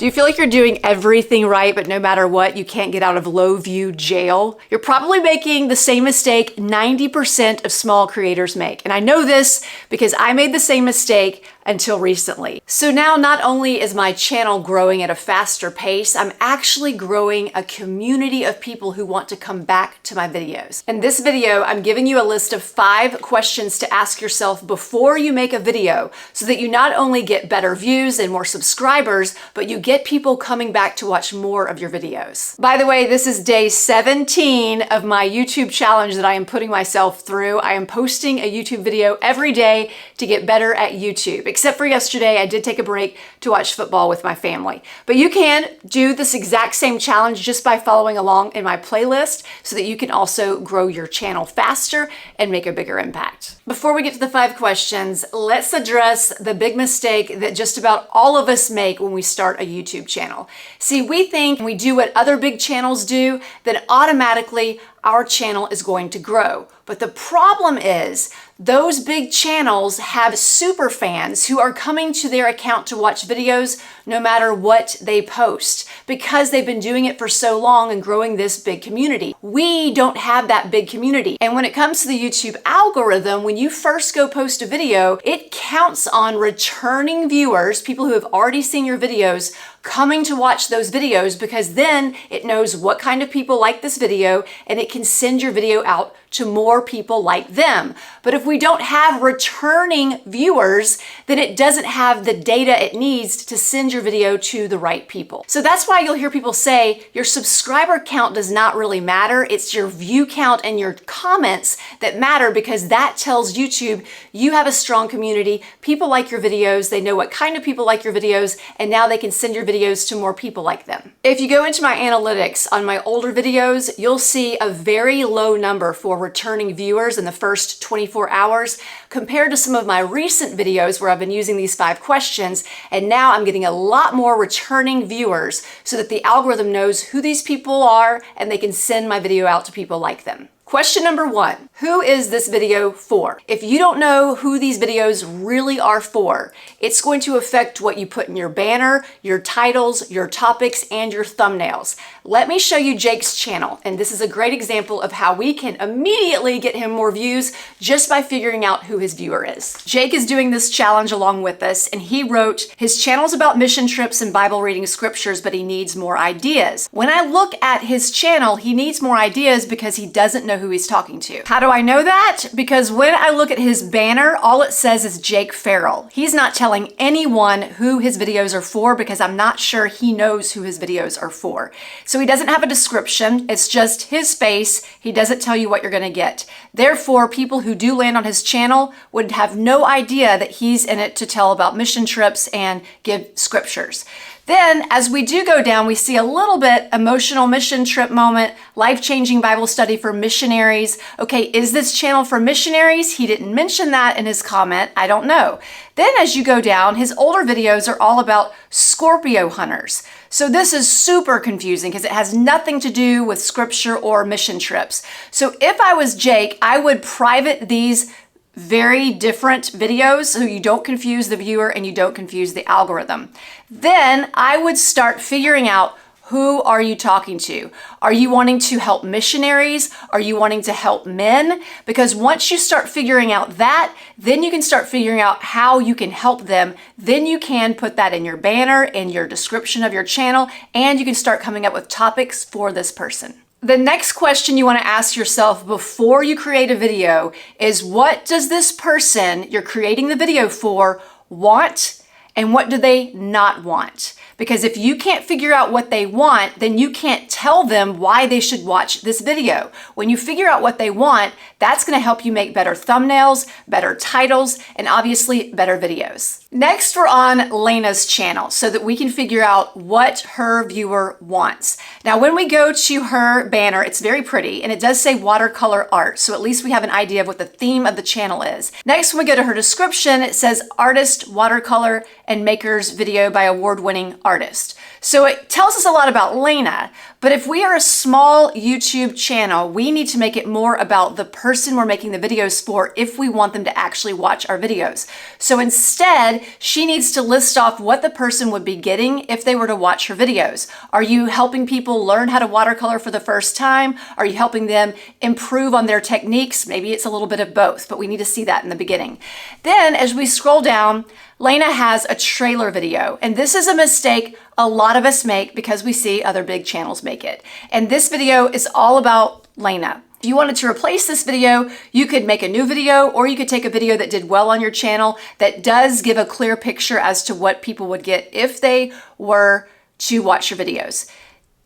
Do you feel like you're doing everything right, but no matter what, you can't get out of low view jail? You're probably making the same mistake 90% of small creators make. And I know this because I made the same mistake until recently. So now not only is my channel growing at a faster pace, I'm actually growing a community of people who want to come back to my videos. In this video, I'm giving you a list of 5 questions to ask yourself before you make a video so that you not only get better views and more subscribers, but you get people coming back to watch more of your videos. By the way, this is day 17 of my YouTube challenge that I am putting myself through. I am posting a YouTube video every day to get better at YouTube. Except for yesterday, I did take a break to watch football with my family. But you can do this exact same challenge just by following along in my playlist so that you can also grow your channel faster and make a bigger impact. Before we get to the 5 questions, let's address the big mistake that just about all of us make when we start a YouTube channel. See, we think when we do what other big channels do, then automatically our channel is going to grow. But the problem is those big channels have super fans who are coming to their account to watch videos no matter what they post because they've been doing it for so long and growing this big community. We don't have that big community. And when it comes to the YouTube algorithm, when you first go post a video, it counts on returning viewers, people who have already seen your videos, coming to watch those videos because then it knows what kind of people like this video and it can send your video out to more people like them. But if we don't have returning viewers, then it doesn't have the data it needs to send your video to the right people. So that's why you'll hear people say your subscriber count does not really matter. It's your view count and your comments that matter because that tells YouTube you have a strong community. People like your videos. They know what kind of people like your videos, and now they can send your videos to more people like them. If you go into my analytics on my older videos, you'll see a very low number for returning viewers in the first 24 hours compared to some of my recent videos where I've been using these 5 questions, and now I'm getting a lot more returning viewers so that the algorithm knows who these people are and they can send my video out to people like them. Question number 1, who is this video for? If you don't know who these videos really are for, it's going to affect what you put in your banner, your titles, your topics, and your thumbnails. Let me show you Jake's channel, and this is a great example of how we can immediately get him more views just by figuring out who his viewer is. Jake is doing this challenge along with us, and he wrote, his channel's about mission trips and Bible reading scriptures, but he needs more ideas. When I look at his channel, he needs more ideas because he doesn't know who he's talking to. How do I know that? Because when I look at his banner, all it says is Jake Farrell. He's not telling anyone who his videos are for because I'm not sure he knows who his videos are for. So he doesn't have a description. It's just his face. He doesn't tell you what you're going to get. Therefore, people who do land on his channel would have no idea that he's in it to tell about mission trips and give scriptures. Then, as we do go down, we see a little bit emotional mission trip moment, life-changing Bible study for missionaries. Okay, is this channel for missionaries? He didn't mention that in his comment. I don't know. Then as you go down, his older videos are all about Scorpio hunters. So this is super confusing because it has nothing to do with scripture or mission trips. So if I was Jake, I would private these very different videos so you don't confuse the viewer and you don't confuse the algorithm. Then I would start figuring out, who are you talking to? Are you wanting to help missionaries? Are you wanting to help men? Because once you start figuring out that, then you can start figuring out how you can help them. Then you can put that in your banner, in your description of your channel, and you can start coming up with topics for this person. The next question you want to ask yourself before you create a video is, what does this person you're creating the video for want, and what do they not want? Because if you can't figure out what they want, then you can't tell them why they should watch this video. When you figure out what they want, that's going to help you make better thumbnails, better titles, and obviously better videos. Next, we're on Lena's channel so that we can figure out what her viewer wants. Now, when we go to her banner, it's very pretty and it does say watercolor art. So at least we have an idea of what the theme of the channel is. Next, when we go to her description, it says artist, watercolor, and makers video by award-winning artist. So it tells us a lot about Lena, but if we are a small YouTube channel, we need to make it more about the person we're making the videos for if we want them to actually watch our videos. So instead, she needs to list off what the person would be getting if they were to watch her videos. Are you helping people learn how to watercolor for the first time? Are you helping them improve on their techniques? Maybe it's a little bit of both, but we need to see that in the beginning. Then as we scroll down, Lena has a trailer video, and this is a mistake a lot of us make because we see other big channels make it. And this video is all about Lena. If you wanted to replace this video, you could make a new video, or you could take a video that did well on your channel that does give a clear picture as to what people would get if they were to watch your videos.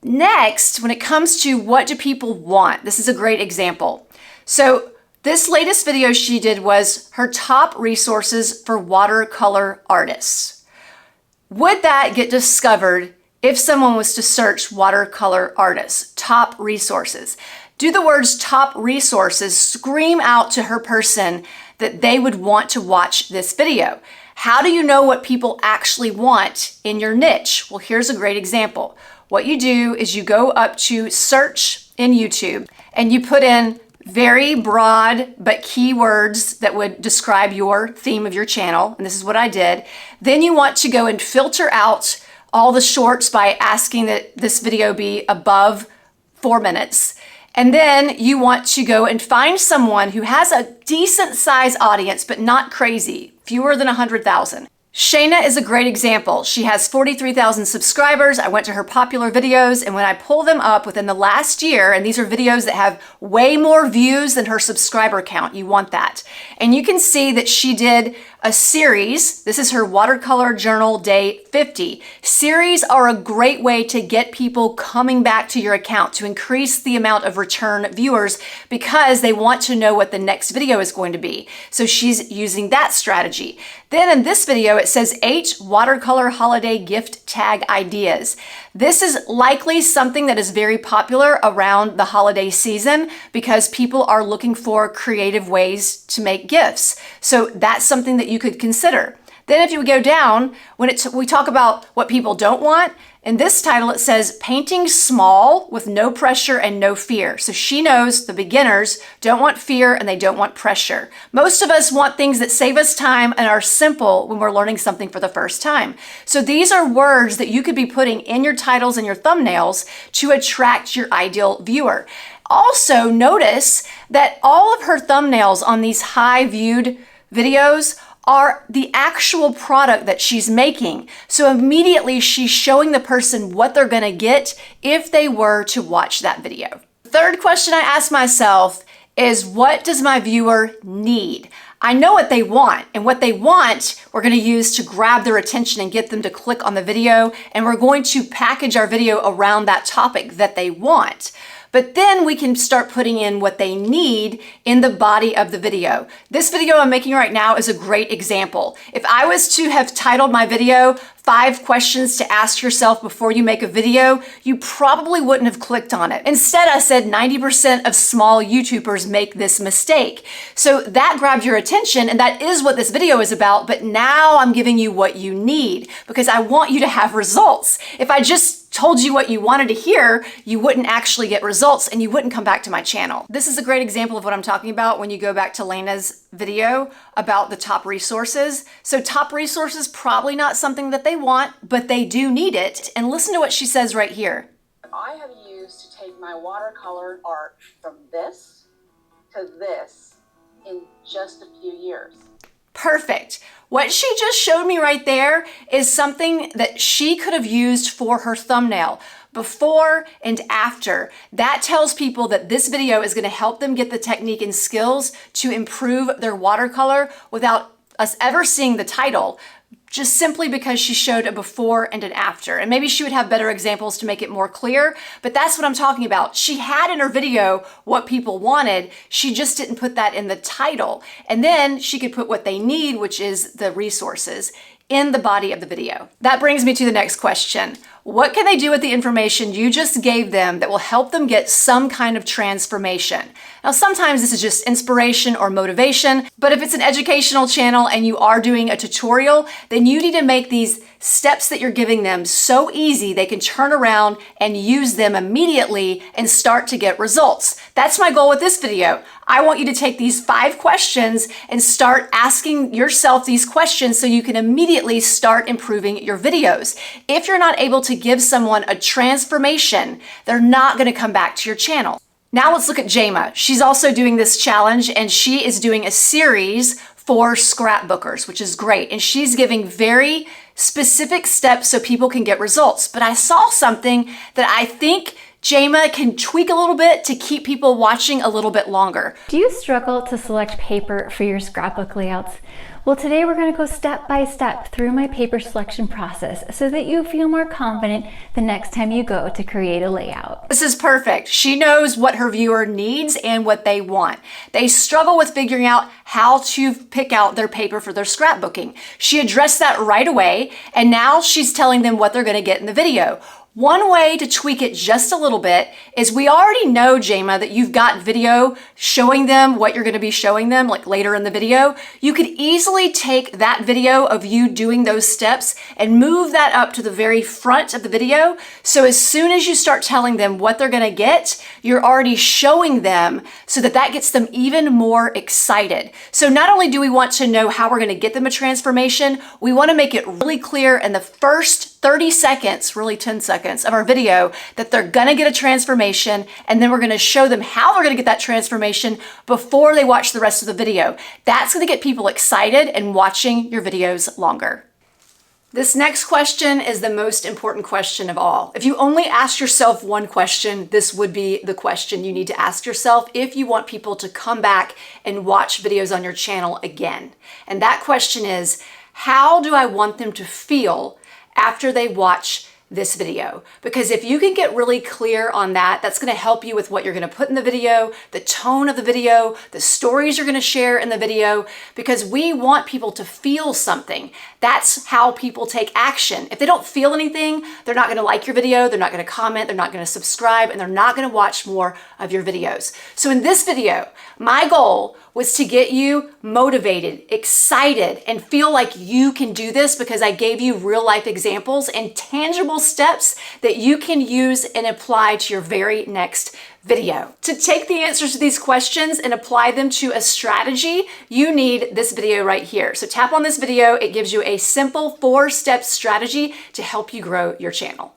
Next, when it comes to what do people want, this is a great example. So this latest video she did was her top resources for watercolor artists. Would that get discovered if someone was to search watercolor artists, top resources? Do the words top resources scream out to her person that they would want to watch this video? How do you know what people actually want in your niche? Well, here's a great example. What you do is you go up to search in YouTube and you put in very broad but keywords that would describe your theme of your channel. And this is what I did. Then you want to go and filter out all the shorts by asking that this video be above 4 minutes. And then you want to go and find someone who has a decent size audience, but not crazy, fewer than 100,000. Shayna is a great example. She has 43,000 subscribers. I went to her popular videos, and when I pull them up within the last year, and these are videos that have way more views than her subscriber count, you want that. And you can see that she did a series. This is her watercolor journal day 50. Series are a great way to get people coming back to your account, to increase the amount of return viewers because they want to know what the next video is going to be. So she's using that strategy. Then in this video, it says 8 watercolor holiday gift tag ideas. This is likely something that is very popular around the holiday season because people are looking for creative ways to make gifts. So that's something that you could consider. Then if you go down, when we talk about what people don't want, in this title it says painting small with no pressure and no fear. So she knows the beginners don't want fear and they don't want pressure. Most of us want things that save us time and are simple when we're learning something for the first time. So these are words that you could be putting in your titles and your thumbnails to attract your ideal viewer. Also notice that all of her thumbnails on these high viewed videos are the actual product that she's making. So immediately she's showing the person what they're gonna get if they were to watch that video. Third question I ask myself is, what does my viewer need? I know what they want, and what they want we're gonna use to grab their attention and get them to click on the video, and we're going to package our video around that topic that they want. But then we can start putting in what they need in the body of the video. This video I'm making right now is a great example. If I was to have titled my video 5 questions to ask yourself before you make a video, you probably wouldn't have clicked on it. Instead, I said 90% of small YouTubers make this mistake. So that grabbed your attention, and that is what this video is about, but now I'm giving you what you need because I want you to have results. If I just told you what you wanted to hear, you wouldn't actually get results and you wouldn't come back to my channel. This is a great example of what I'm talking about when you go back to Lena's video about the top resources. So top resources, probably not something that they want, but they do need it. And listen to what she says right here. I have used to take my watercolor art from this to this in just a few years. Perfect. What she just showed me right there is something that she could have used for her thumbnail. Before and after. That tells people that this video is going to help them get the technique and skills to improve their watercolor without us ever seeing the title, just simply because she showed a before and an after. And maybe she would have better examples to make it more clear, but that's what I'm talking about. She had in her video what people wanted, she just didn't put that in the title. And then she could put what they need, which is the resources, in the body of the video. That brings me to the next question. What can they do with the information you just gave them that will help them get some kind of transformation? Now, sometimes this is just inspiration or motivation, but if it's an educational channel and you are doing a tutorial, then you need to make these steps that you're giving them so easy they can turn around and use them immediately and start to get results. That's my goal with this video. I want you to take these 5 questions and start asking yourself these questions so you can immediately start improving your videos. If you're not able to give someone a transformation, they're not going to come back to your channel. Now let's look at Jema. She's also doing this challenge and she is doing a series for scrapbookers, which is great. And she's giving very specific steps so people can get results. But I saw something that I think Jema can tweak a little bit to keep people watching a little bit longer. Do you struggle to select paper for your scrapbook layouts? Well, today we're going to go step by step through my paper selection process so that you feel more confident the next time you go to create a layout. This is perfect. She knows what her viewer needs and what they want. They struggle with figuring out how to pick out their paper for their scrapbooking. She addressed that right away, and now she's telling them what they're going to get in the video. One way to tweak it just a little bit is we already know, Jema, that you've got video showing them what you're going to be showing them like later in the video. You could easily take that video of you doing those steps and move that up to the very front of the video. So as soon as you start telling them what they're going to get, you're already showing them so that that gets them even more excited. So not only do we want to know how we're going to get them a transformation, we want to make it really clear in the first 30 seconds, really 10 seconds of our video that they're gonna get a transformation, and then we're gonna show them how they're gonna get that transformation before they watch the rest of the video. That's gonna get people excited and watching your videos longer. This next question is the most important question of all. If you only ask yourself one question, this would be the question you need to ask yourself if you want people to come back and watch videos on your channel again. And that question is, how do I want them to feel after they watch this video? Because if you can get really clear on that, that's going to help you with what you're going to put in the video, the tone of the video, the stories you're going to share in the video, because we want people to feel something. That's how people take action. If they don't feel anything, they're not going to like your video, they're not going to comment, they're not going to subscribe, and they're not going to watch more of your videos. So in this video, my goal was to get you motivated, excited, and feel like you can do this because I gave you real life examples and tangible steps that you can use and apply to your very next video. To take the answers to these questions and apply them to a strategy, you need this video right here. So tap on this video. It gives you a simple 4-step strategy to help you grow your channel.